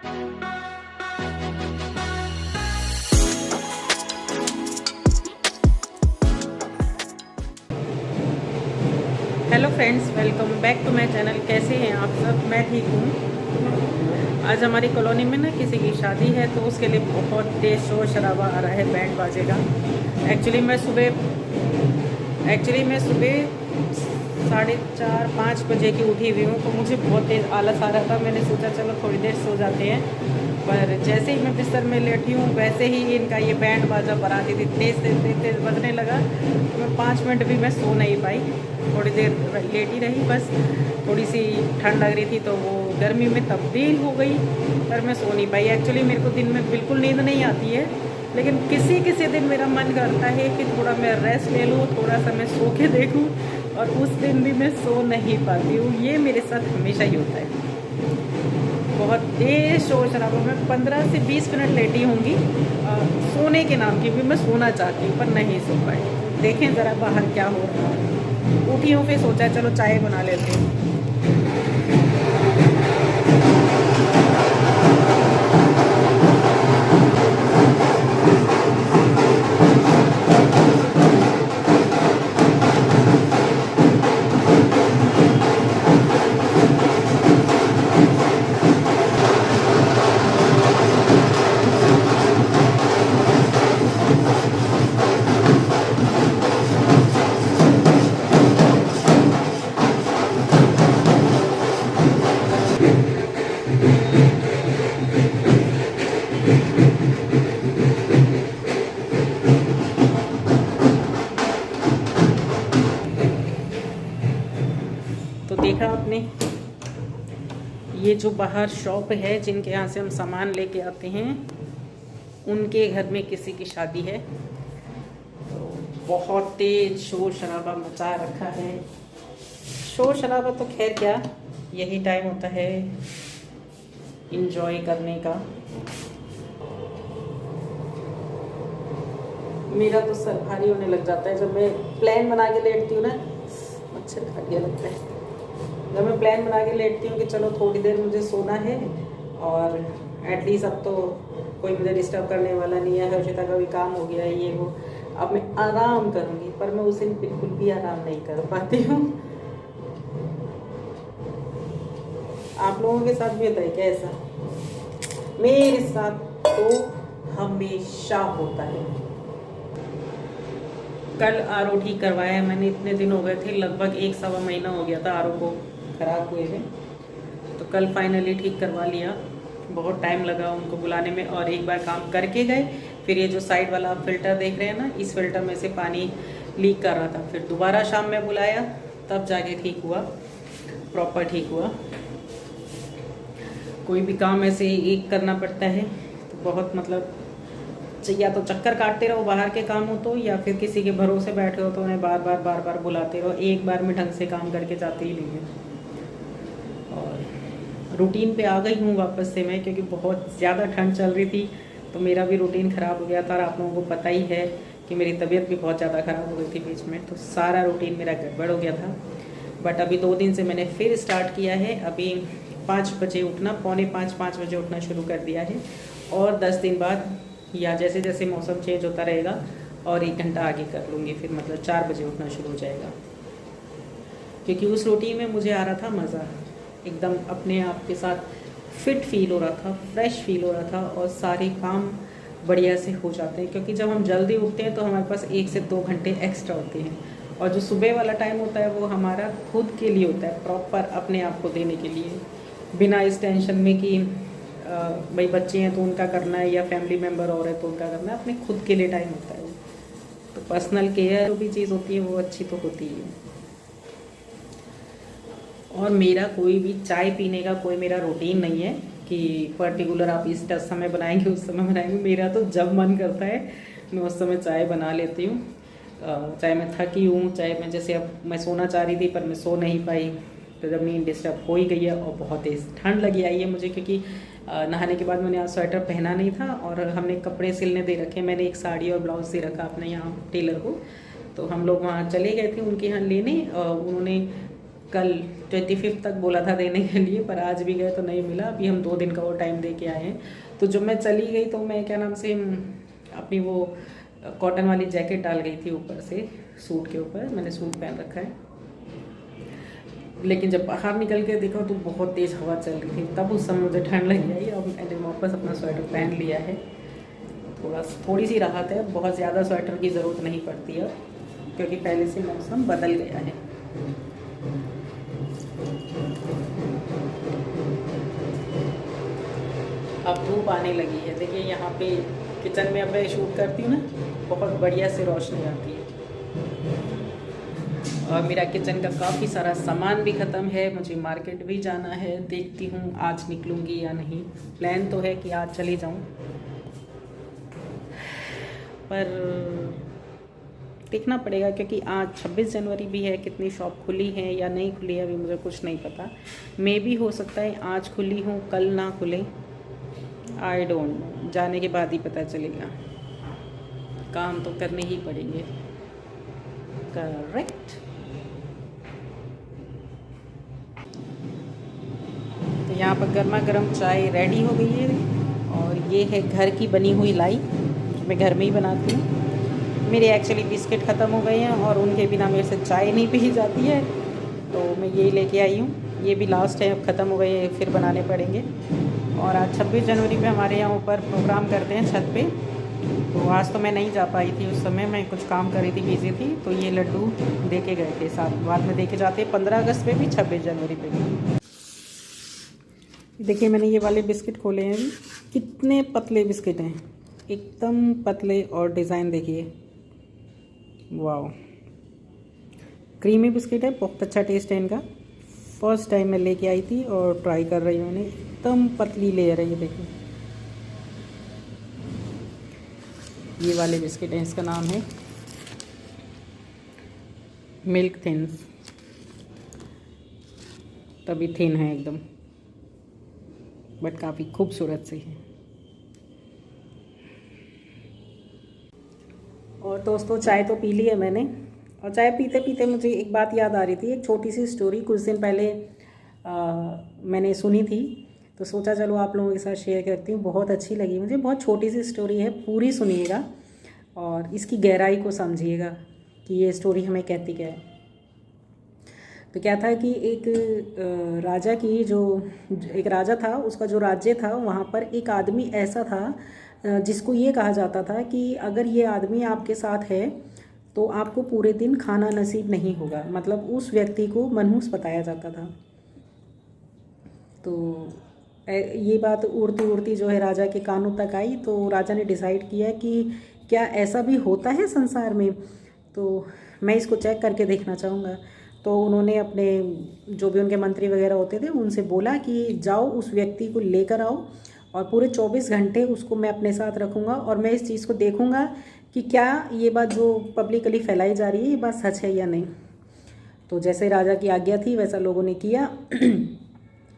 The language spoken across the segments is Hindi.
Hello friends, welcome back to my channel. कैसे हैं आप सब? मैं ठीक हूँ। आज हमारी कॉलोनी में ना किसी की शादी है, तो उसके लिए बहुत तेज़ शोर शराबा आ रहा है, बैंड बाजेगा। एक्चुअली मैं सुबह 4:30-5 बजे की उठी हुई हूँ, तो मुझे बहुत तेज़ आलस आ रहा था। मैंने सोचा चलो थोड़ी देर सो जाते हैं, पर जैसे ही मैं बिस्तर में लेटी हूँ वैसे ही इनका ये बैंड बाजा बराती थी तेज़ बजने लगा। तो मैं 5 मिनट भी मैं सो नहीं पाई, थोड़ी देर लेटी रही। बस थोड़ी सी ठंड लग रही थी तो वो गर्मी में तब्दील हो गई, पर मैं सो नहीं पाई। एक्चुअली मेरे को दिन में बिल्कुल नींद नहीं आती है, लेकिन किसी किसी दिन मेरा मन करता है कि थोड़ा मैं रेस्ट ले लूँ, थोड़ा सा मैं सो के देखूँ, और उस दिन भी मैं सो नहीं पाती हूँ। ये मेरे साथ हमेशा ही होता है। बहुत तेज़ शोर शराबा। मैं 15 से 20 मिनट लेटी होंगी सोने के नाम की भी। मैं सोना चाहती हूँ पर नहीं सो पाई। देखें ज़रा बाहर क्या हो रहा है। उठी हूँ, फिर सोचा चलो चाय बना लेते हैं। तो देखा आपने, ये जो बाहर शॉप है जिनके यहाँ से हम सामान लेके आते हैं, उनके घर में किसी की शादी है। तो बहुत तेज शोर शराबा मचा रखा है। शोर शराबा तो खैर क्या, यही टाइम होता है इंजॉय करने का। मेरा तो सर भारी होने लग जाता है जब मैं प्लान बना के लेटती हूँ ना। मच्छर खा गया लगता है। जब मैं प्लान बना के लेटती हूँ कि चलो थोड़ी देर मुझे सोना है, और एटलीस्ट अब तो कोई मुझे डिस्टर्ब करने वाला नहीं है, हर्षिता का भी काम हो गया है, ये वो, अब मैं आराम करूँगी। पर मैं उस दिन बिल्कुल भी आराम नहीं कर पाती हूँ। आप लोगों के साथ भी होता है क्या ऐसा? मेरे साथ तो हमेशा होता है। कल आरओ ठीक करवाया है मैंने। इतने दिन हो गए थे, लगभग 1-1.25 महीना हो गया था आरओ को ख़राब हुए थे। तो कल फाइनली ठीक करवा लिया। बहुत टाइम लगा उनको बुलाने में, और एक बार काम करके गए। फिर ये जो साइड वाला आप फ़िल्टर देख रहे हैं ना, इस फिल्टर में से पानी लीक कर रहा था। फिर दोबारा शाम में बुलाया, तब जाके ठीक हुआ, प्रॉपर ठीक हुआ। कोई भी काम ऐसे एक करना पड़ता है तो बहुत मतलब, या तो चक्कर काटते रहो बाहर के काम हो तो, या फिर किसी के भरोसे बैठे हो तो उन्हें बार बार बुलाते रहो। एक बार में ढंग से काम करके जाते ही नहीं है। और रूटीन पे आ गई हूँ वापस से मैं, क्योंकि बहुत ज़्यादा ठंड चल रही थी तो मेरा भी रूटीन ख़राब हो गया था। और आप लोगों को पता ही है कि मेरी तबीयत भी बहुत ज़्यादा ख़राब हो गई थी बीच में, तो सारा रूटीन मेरा गड़बड़ हो गया था। बट अभी 2 दिन से मैंने फिर स्टार्ट किया है। अभी 5 बजे उठना, 4:45-5 बजे उठना शुरू कर दिया है। और 10 दिन बाद, या जैसे जैसे मौसम चेंज होता रहेगा, और 1 घंटा आगे कर लूँगी, फिर मतलब 4 बजे उठना शुरू हो जाएगा। क्योंकि उस रूटीन में मुझे आ रहा था मज़ा, एकदम अपने आप के साथ फिट फील हो रहा था, फ्रेश फील हो रहा था, और सारे काम बढ़िया से हो जाते हैं। क्योंकि जब हम जल्दी उठते हैं तो हमारे पास 1 से 2 घंटे एक्स्ट्रा होते हैं, और जो सुबह वाला टाइम होता है वो हमारा खुद के लिए होता है, प्रॉपर अपने आप को देने के लिए, बिना इस टेंशन में कि भाई बच्चे हैं तो उनका करना है, या फैमिली मेम्बर और है तो उनका करना है। अपने खुद के लिए टाइम होता है। तो पर्सनल केयर जो भी चीज़ होती है वो अच्छी तो होती ही है। और मेरा कोई भी चाय पीने का कोई मेरा रूटीन नहीं है कि पर्टिकुलर आप इस समय बनाएंगे उस समय बनाएंगे। मेरा तो जब मन करता है मैं उस समय चाय बना लेती हूँ। चाहे मैं थकी हूँ, चाहे मैं, जैसे अब मैं सोना चाह रही थी पर मैं सो नहीं पाई, तो जब नींद डिस्टर्ब हो ही गई है, और बहुत तेज़ ठंड लगी आई है मुझे, क्योंकि नहाने के बाद मैंने आज स्वेटर पहना नहीं था, और हमने कपड़े सिलने दे रखे। मैंने एक साड़ी और ब्लाउज़ दे रखा अपने यहाँ टेलर को। तो हम लोग वहाँ चले गए थे उनके यहाँ लेने, उन्होंने कल 25 तक बोला था देने के लिए, पर आज भी गए तो नहीं मिला। अभी हम 2 दिन का वो टाइम दे के आए हैं। तो जब मैं चली गई तो मैं क्या नाम से अपनी वो कॉटन वाली जैकेट डाल गई थी ऊपर से सूट के ऊपर, मैंने सूट पहन रखा है। लेकिन जब बाहर निकल के देखा तो बहुत तेज़ हवा चल रही थी, तब उस समय मुझे ठंड लग गई। अब मैंने वापस अपना स्वेटर पहन लिया है। थोड़ी सी राहत है, बहुत ज़्यादा स्वेटर की ज़रूरत नहीं पड़ती है क्योंकि पहले से मौसम बदल गया है। अब धूप आने लगी है। देखिए यहाँ पे किचन में अब मैं शूट करती हूँ ना, बहुत बढ़िया से रोशनी आती है। और मेरा किचन का काफ़ी सारा सामान भी ख़त्म है। मुझे मार्केट भी जाना है, देखती हूँ आज निकलूँगी या नहीं। प्लान तो है कि आज चली जाऊँ, पर देखना पड़ेगा क्योंकि आज 26 जनवरी भी है। कितनी शॉप खुली है या नहीं खुली है अभी मुझे कुछ नहीं पता। मे भी हो सकता है आज खुली हो कल ना खुले, आई डोंट नो। जाने के बाद ही पता चलेगा। काम तो करने ही पड़ेंगे। करेक्ट। तो यहाँ पर गर्मा गर्म चाय रेडी हो गई है और ये है घर की बनी हुई लाई, मैं घर में ही बनाती हूँ। मेरे एक्चुअली बिस्किट ख़त्म हो गए हैं और उनके बिना मेरे से चाय नहीं पी जाती है, तो मैं यही लेके आई हूँ। ये भी लास्ट है, अब ख़त्म हो गए, फिर बनाने पड़ेंगे। और आज 26 जनवरी पे हमारे यहाँ ऊपर प्रोग्राम करते हैं छत पे, तो आज तो मैं नहीं जा पाई थी। उस समय मैं कुछ काम कर रही थी, बिजी थी। तो ये लड्डू दे के गए थे साथ, बाद में दे के जाते हैं 15 अगस्त पे भी, 26 जनवरी पे भी। देखिए मैंने ये वाले बिस्किट खोले हैं अभी। कितने पतले बिस्किट हैं, एकदम पतले। और डिज़ाइन देखिए, वाह, क्रीमी बिस्किट है, बहुत अच्छा टेस्ट है इनका। फर्स्ट टाइम मैं लेके आई थी और ट्राई कर रही हूँ इन्हें। एकदम पतली लेयर है ये, देखिए ये वाले बिस्किट हैं। इसका नाम है मिल्क थिन्स, तभी थिन है एकदम, बट काफ़ी खूबसूरत से है। और दोस्तों चाय तो पी ली है मैंने, और चाय पीते पीते मुझे एक बात याद आ रही थी। एक छोटी सी स्टोरी कुछ दिन पहले मैंने सुनी थी, तो सोचा चलो आप लोगों के साथ शेयर करती हूँ। बहुत अच्छी लगी मुझे। बहुत छोटी सी स्टोरी है, पूरी सुनिएगा और इसकी गहराई को समझिएगा कि ये स्टोरी हमें कहती क्या है। तो क्या था कि एक राजा की जो एक राजा था, उसका जो राज्य था वहाँ पर एक आदमी ऐसा था जिसको ये कहा जाता था कि अगर ये आदमी आपके साथ है तो आपको पूरे दिन खाना नसीब नहीं होगा। मतलब उस व्यक्ति को मनहूस बताया जाता था। तो ये बात उड़ती उड़ती जो है राजा के कानों तक आई, तो राजा ने डिसाइड किया कि क्या ऐसा भी होता है संसार में, तो मैं इसको चेक करके देखना चाहूँगा। तो उन्होंने अपने जो भी उनके मंत्री वगैरह होते थे उनसे बोला कि जाओ उस व्यक्ति को लेकर आओ और पूरे 24 घंटे उसको मैं अपने साथ रखूँगा और मैं इस चीज़ को देखूँगा कि क्या ये बात जो पब्लिकली फैलाई जा रही है ये बात सच है या नहीं। तो जैसे राजा की आज्ञा थी वैसा लोगों ने किया।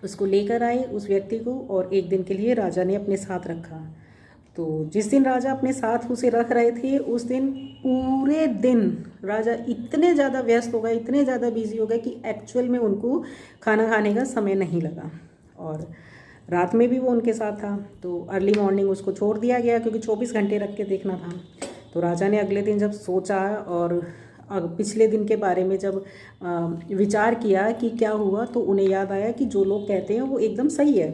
उसको लेकर आए उस व्यक्ति को, और एक दिन के लिए राजा ने अपने साथ रखा। तो जिस दिन राजा अपने साथ उसे रख रहे थे उस दिन पूरे दिन राजा इतने ज़्यादा व्यस्त हो गए, इतने ज़्यादा बिजी हो गए कि एक्चुअल में उनको खाना खाने का समय नहीं लगा। और रात में भी वो उनके साथ था, तो अर्ली मॉर्निंग उसको छोड़ दिया गया क्योंकि 24 घंटे रख के देखना था। तो राजा ने अगले दिन जब सोचा और पिछले दिन के बारे में जब विचार किया कि क्या हुआ, तो उन्हें याद आया कि जो लोग कहते हैं वो एकदम सही है।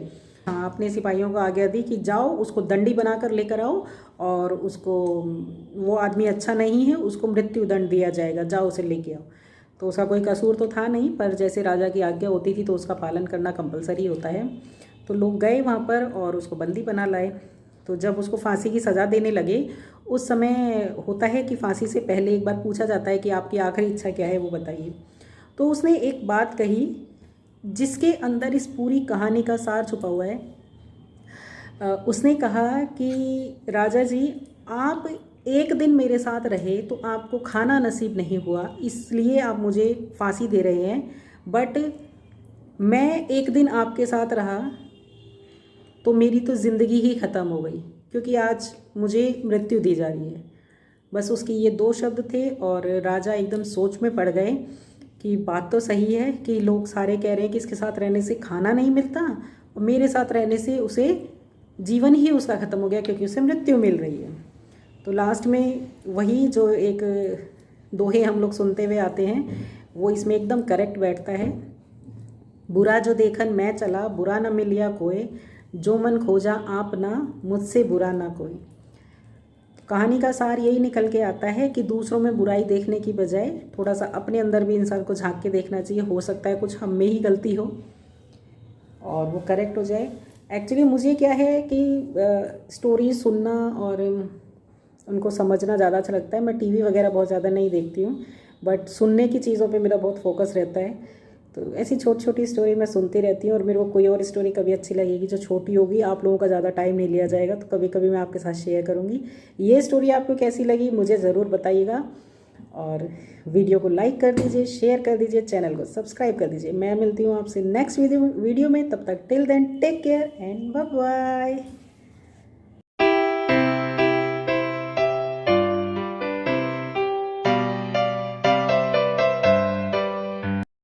हाँ, अपने सिपाहियों को आज्ञा दी कि जाओ उसको दंडी बनाकर लेकर आओ और उसको, वो आदमी अच्छा नहीं है, उसको मृत्यु दंड दिया जाएगा, जाओ उसे लेके आओ। तो उसका कोई कसूर तो था नहीं, पर जैसे राजा की आज्ञा होती थी तो उसका पालन करना कंपलसरी होता है। तो लोग गए वहाँ पर और उसको बंदी बना लाए। तो जब उसको फांसी की सज़ा देने लगे, उस समय होता है कि फांसी से पहले एक बार पूछा जाता है कि आपकी आखिरी इच्छा क्या है, वो बताइए। तो उसने एक बात कही जिसके अंदर इस पूरी कहानी का सार छुपा हुआ है। उसने कहा कि राजा जी, आप एक दिन मेरे साथ रहे तो आपको खाना नसीब नहीं हुआ, इसलिए आप मुझे फांसी दे रहे हैं। बट मैं एक दिन आपके साथ रहा तो मेरी तो ज़िंदगी ही ख़त्म हो गई, क्योंकि आज मुझे मृत्यु दी जा रही है। बस उसके ये 2 शब्द थे और राजा एकदम सोच में पड़ गए कि बात तो सही है कि लोग सारे कह रहे हैं कि इसके साथ रहने से खाना नहीं मिलता, और मेरे साथ रहने से उसे जीवन ही उसका ख़त्म हो गया क्योंकि उसे मृत्यु मिल रही है। तो लास्ट में वही जो एक दोहे हम लोग सुनते हुए आते हैं वो इसमें एकदम करेक्ट बैठता है। बुरा जो देखन मैं चला, बुरा न मिलिया कोई, जो मन खोजा आप ना, मुझसे बुरा ना कोई। कहानी का सार यही निकल के आता है कि दूसरों में बुराई देखने की बजाय थोड़ा सा अपने अंदर भी इंसान को झांक के देखना चाहिए। हो सकता है कुछ हम में ही गलती हो और वो करेक्ट हो जाए। एक्चुअली मुझे क्या है कि स्टोरी सुनना और उनको समझना ज़्यादा अच्छा लगता है। मैं टीवी वगैरह बहुत ज़्यादा नहीं देखती हूँ, बट सुनने की चीज़ों पे मेरा बहुत फोकस रहता है। तो ऐसी छोटी छोटी स्टोरी मैं सुनती रहती हूँ, और मेरे को कोई और स्टोरी कभी अच्छी लगेगी जो छोटी होगी, आप लोगों का ज़्यादा टाइम नहीं लिया जाएगा, तो कभी कभी मैं आपके साथ शेयर करूँगी। ये स्टोरी आपको कैसी लगी मुझे ज़रूर बताइएगा, और वीडियो को लाइक कर दीजिए, शेयर कर दीजिए, चैनल को सब्सक्राइब कर दीजिए। मैं मिलती हूँ आपसे नेक्स्ट वीडियो में, तब तक till then take care and bye bye.